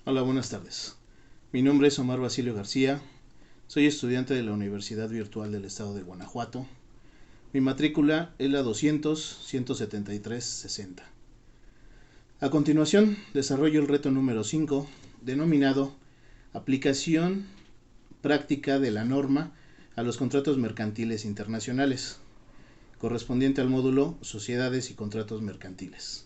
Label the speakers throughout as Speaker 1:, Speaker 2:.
Speaker 1: Hola, buenas tardes. Mi nombre es Omar Basilio García. Soy estudiante de la Universidad Virtual del Estado de Guanajuato. Mi matrícula es la 200-173-60. A continuación, desarrollo el reto número 5, denominado Aplicación práctica de la norma a los contratos mercantiles internacionales, correspondiente al módulo Sociedades y Contratos Mercantiles.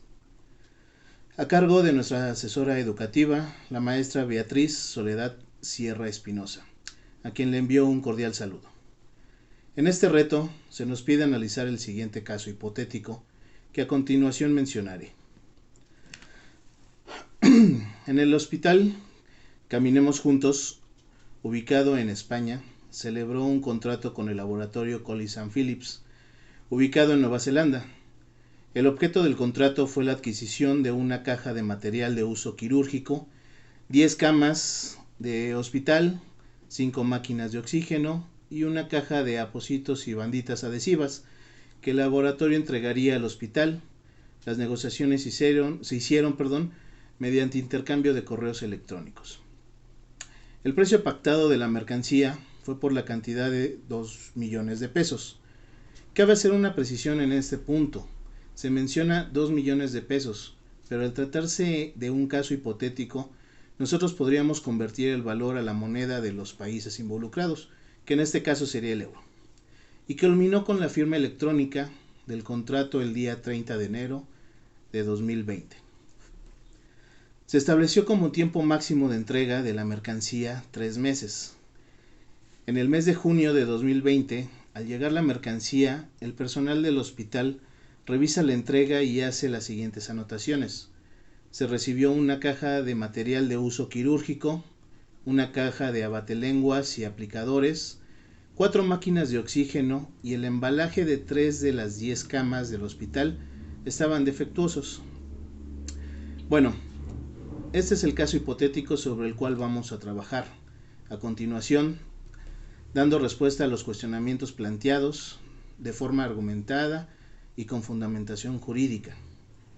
Speaker 1: A cargo de nuestra asesora educativa, la maestra Beatriz Soledad Sierra Espinosa, a quien le envío un cordial saludo. En este reto se nos pide analizar el siguiente caso hipotético que a continuación mencionaré. En el hospital Caminemos Juntos, ubicado en España, celebró un contrato con el laboratorio Collins & Phillips, ubicado en Nueva Zelanda. El objeto del contrato fue la adquisición de una caja de material de uso quirúrgico, 10 camas de hospital, 5 máquinas de oxígeno y una caja de apósitos y banditas adhesivas que el laboratorio entregaría al hospital. Las negociaciones se hicieron mediante intercambio de correos electrónicos. El precio pactado de la mercancía fue por la cantidad de 2 millones de pesos. Cabe hacer una precisión en este punto. Se menciona 2 millones de pesos, pero al tratarse de un caso hipotético, nosotros podríamos convertir el valor a la moneda de los países involucrados, que en este caso sería el euro, y que culminó con la firma electrónica del contrato el día 30 de enero de 2020. Se estableció como tiempo máximo de entrega de la mercancía 3 meses. En el mes de junio de 2020, al llegar la mercancía, el personal del hospital revisa la entrega y hace las siguientes anotaciones. Se recibió una caja de material de uso quirúrgico, una caja de abatelenguas y aplicadores, 4 máquinas de oxígeno y el embalaje de 3 de las 10 camas del hospital estaban defectuosos. Bueno, este es el caso hipotético sobre el cual vamos a trabajar. A continuación, dando respuesta a los cuestionamientos planteados de forma argumentada y con fundamentación jurídica.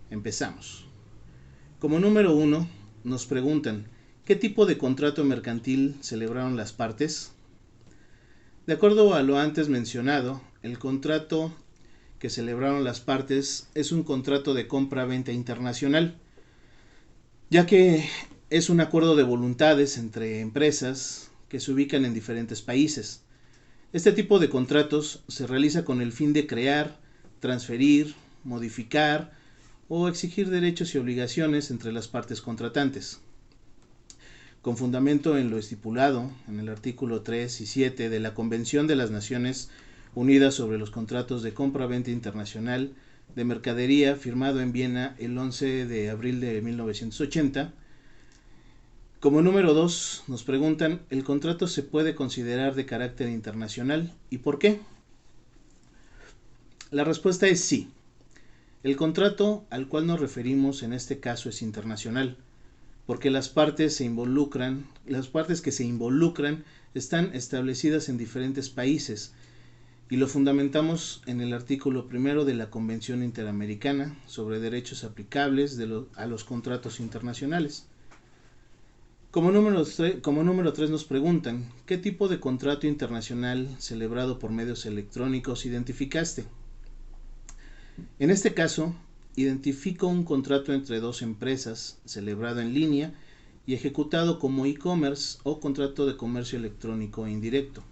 Speaker 1: Empezamos. Como número 1, nos preguntan, ¿qué tipo de contrato mercantil celebraron las partes? De acuerdo a lo antes mencionado, el contrato que celebraron las partes es un contrato de compra-venta internacional, ya que es un acuerdo de voluntades entre empresas que se ubican en diferentes países. Este tipo de contratos se realiza con el fin de crear, transferir, modificar o exigir derechos y obligaciones entre las partes contratantes. Con fundamento en lo estipulado en el artículo 3 y 7 de la Convención de las Naciones Unidas sobre los Contratos de Compra-Venta Internacional de Mercadería, firmado en Viena el 11 de abril de 1980, como número 2, nos preguntan, ¿el contrato se puede considerar de carácter internacional y por qué? La respuesta es sí. El contrato al cual nos referimos en este caso es internacional, porque las partes que se involucran están establecidas en diferentes países y lo fundamentamos en el artículo 1 de la Convención Interamericana sobre Derechos Aplicables a los Contratos Internacionales. Como número 3 nos preguntan, ¿qué tipo de contrato internacional celebrado por medios electrónicos identificaste? En este caso, identifico un contrato entre dos empresas celebrado en línea y ejecutado como e-commerce o contrato de comercio electrónico indirecto,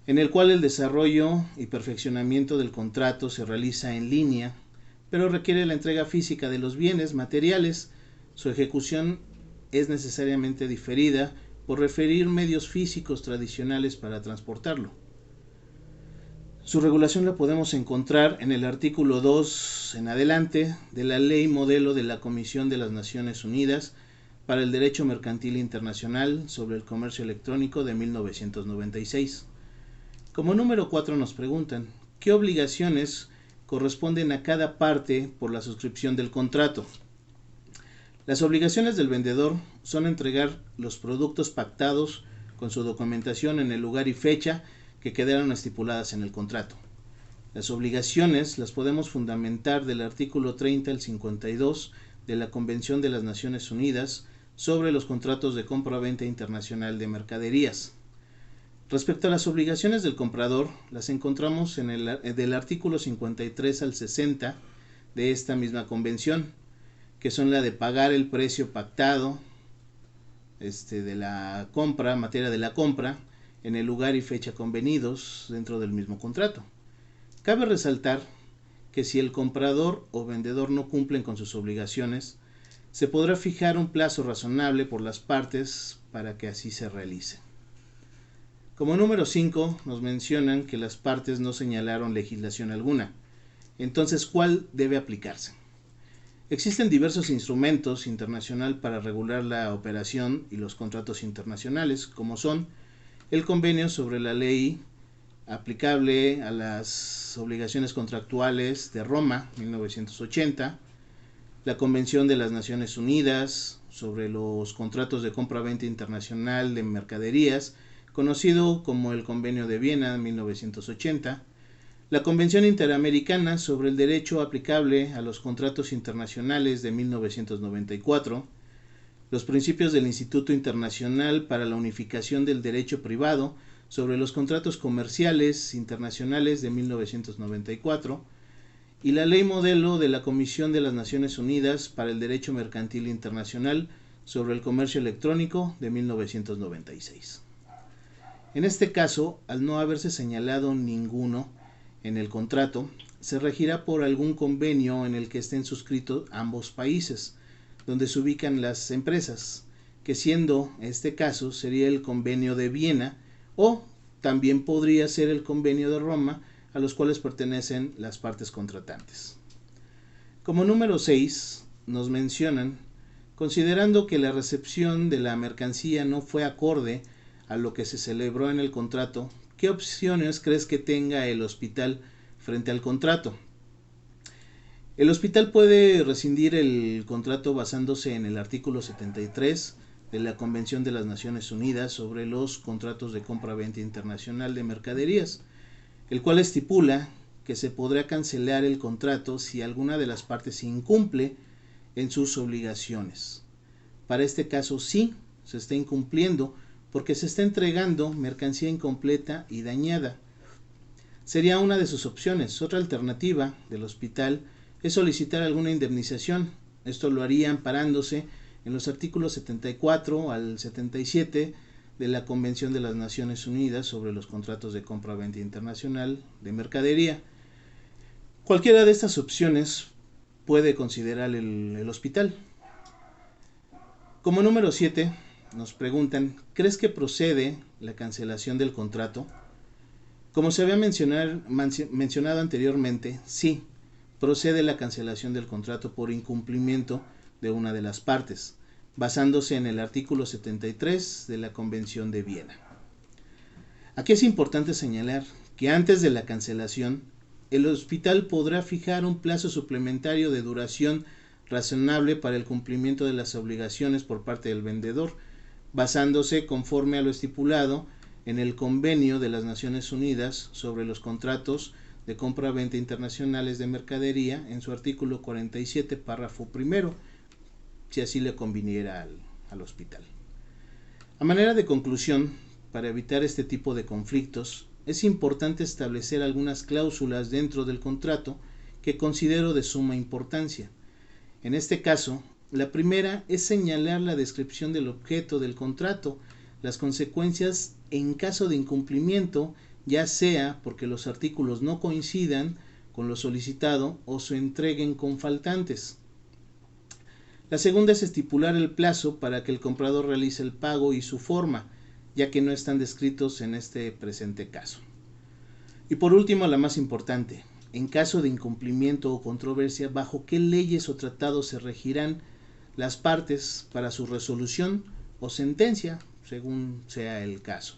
Speaker 1: en el cual el desarrollo y perfeccionamiento del contrato se realiza en línea, pero requiere la entrega física de los bienes materiales. Su ejecución es necesariamente diferida por referir medios físicos tradicionales para transportarlo. Su regulación la podemos encontrar en el artículo 2 en adelante de la Ley Modelo de la Comisión de las Naciones Unidas para el Derecho Mercantil Internacional sobre el Comercio Electrónico de 1996. Como número 4 nos preguntan, ¿qué obligaciones corresponden a cada parte por la suscripción del contrato? Las obligaciones del vendedor son entregar los productos pactados con su documentación en el lugar y fecha que quedaron estipuladas en el contrato. Las obligaciones las podemos fundamentar del artículo 30 al 52 de la Convención de las Naciones Unidas sobre los contratos de compra-venta internacional de mercaderías. Respecto a las obligaciones del comprador, las encontramos del artículo 53 al 60 de esta misma convención, que son la de pagar el precio pactado de la compra, materia de la compra, en el lugar y fecha convenidos dentro del mismo contrato. Cabe resaltar que si el comprador o vendedor no cumplen con sus obligaciones, se podrá fijar un plazo razonable por las partes para que así se realice. Como número 5 nos mencionan que las partes no señalaron legislación alguna. Entonces, ¿cuál debe aplicarse? Existen diversos instrumentos internacionales para regular la operación y los contratos internacionales, como son el convenio sobre la ley aplicable a las obligaciones contractuales de Roma, 1980, la Convención de las Naciones Unidas sobre los contratos de compra-venta internacional de mercaderías, conocido como el Convenio de Viena, 1980, la Convención Interamericana sobre el Derecho aplicable a los contratos internacionales de 1994, los principios del Instituto Internacional para la Unificación del Derecho Privado sobre los contratos comerciales internacionales de 1994 y la Ley Modelo de la Comisión de las Naciones Unidas para el Derecho Mercantil Internacional sobre el Comercio Electrónico de 1996. En este caso, al no haberse señalado ninguno en el contrato, se regirá por algún convenio en el que estén suscritos ambos países, donde se ubican las empresas, que siendo este caso sería el Convenio de Viena o también podría ser el Convenio de Roma, a los cuales pertenecen las partes contratantes. Como número 6 nos mencionan, considerando que la recepción de la mercancía no fue acorde a lo que se celebró en el contrato, ¿qué opciones crees que tenga el hospital frente al contrato? El hospital puede rescindir el contrato basándose en el artículo 73 de la Convención de las Naciones Unidas sobre los contratos de compra-venta internacional de mercaderías, el cual estipula que se podrá cancelar el contrato si alguna de las partes incumple en sus obligaciones. Para este caso sí, se está incumpliendo porque se está entregando mercancía incompleta y dañada. Sería una de sus opciones. Otra alternativa del hospital es solicitar alguna indemnización. Esto lo haría amparándose en los artículos 74 al 77 de la Convención de las Naciones Unidas sobre los contratos de compra-venta internacional de mercadería. Cualquiera de estas opciones puede considerar el hospital. Como número 7, nos preguntan, ¿crees que procede la cancelación del contrato? Como se había mencionado anteriormente, sí, procede la cancelación del contrato por incumplimiento de una de las partes, basándose en el artículo 73 de la Convención de Viena. Aquí es importante señalar que antes de la cancelación, el hospital podrá fijar un plazo suplementario de duración razonable para el cumplimiento de las obligaciones por parte del vendedor, basándose conforme a lo estipulado en el Convenio de las Naciones Unidas sobre los contratos de compra-venta internacionales de mercadería en su artículo 47, párrafo primero, si así le conviniera al hospital. A manera de conclusión, para evitar este tipo de conflictos, es importante establecer algunas cláusulas dentro del contrato que considero de suma importancia. En este caso, la primera es señalar la descripción del objeto del contrato, las consecuencias en caso de incumplimiento, ya sea porque los artículos no coincidan con lo solicitado o se entreguen con faltantes. La segunda es estipular el plazo para que el comprador realice el pago y su forma, ya que no están descritos en este presente caso. Y por último, la más importante, en caso de incumplimiento o controversia, ¿bajo qué leyes o tratados se regirán las partes para su resolución o sentencia, según sea el caso?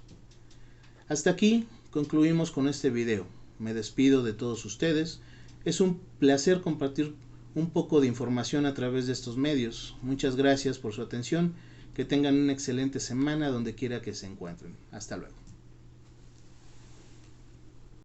Speaker 1: Hasta aquí concluimos con este video. Me despido de todos ustedes. Es un placer compartir un poco de información a través de estos medios. Muchas gracias por su atención. Que tengan una excelente semana donde quiera que se encuentren. Hasta luego.